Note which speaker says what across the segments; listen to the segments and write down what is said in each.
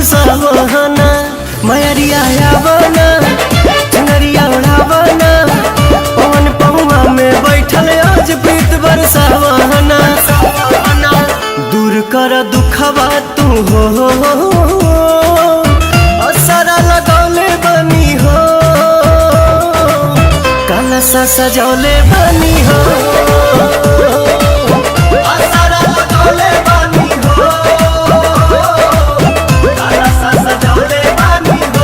Speaker 1: बरसावना मयरिया आवना चुनरिया उड़ावना पवन पौआ में बैठल आज प्रीत बरसावना दूर कर दुखवा तू हो असरा लगौले बनी हो कलसा सजौले बनी हो असरा लगौले बनी हो कलसा सजौले बनी हो।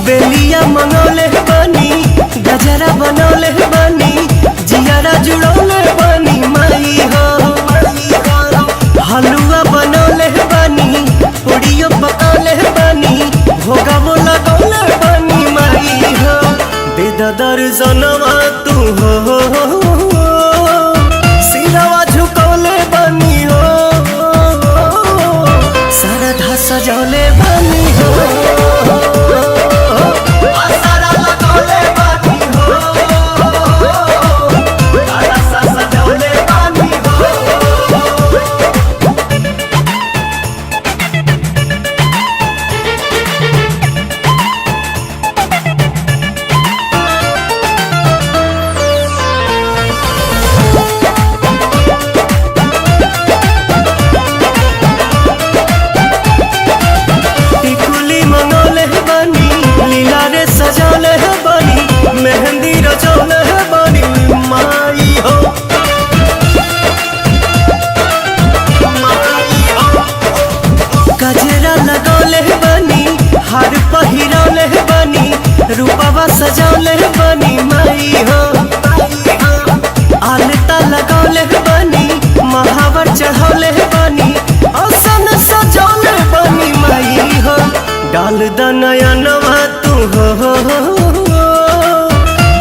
Speaker 1: बेलिया मंगौले बनी गजरा बनौले बनी जियारा जुड़ौले बनी माई हो हलुआ बनौले बनी पूड़ियो पकौले बनी भोगावो लगौले बनी माई हो बेद दर्शनवा तू हो सिरवा झुकौले बनी हो सरधा सजौले बनी हो सजौले बनी मेहंदी रचौले बनी माई हो गजरा लगौले बनी हार पहिरौले बनी रूपवा सजौले बनी माई हो आलता लगौले बनी महावर चढ़ौले बनी औसन सजौले बनी माई हो डाल दनयनवा तू हो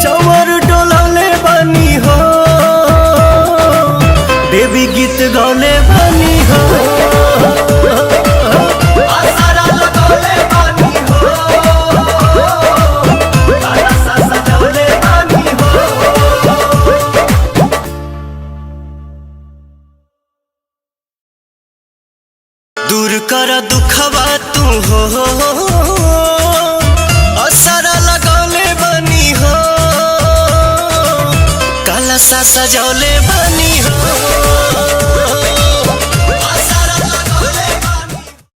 Speaker 1: चवर डोलौले बनी हो देवी गीत गौले बनी हो असरा लगौले बनी हो कलसा सजौले बनी हो। दूर कर दुखवा तू हो असरा लगौले बनी हो कलसा सजौले बनी।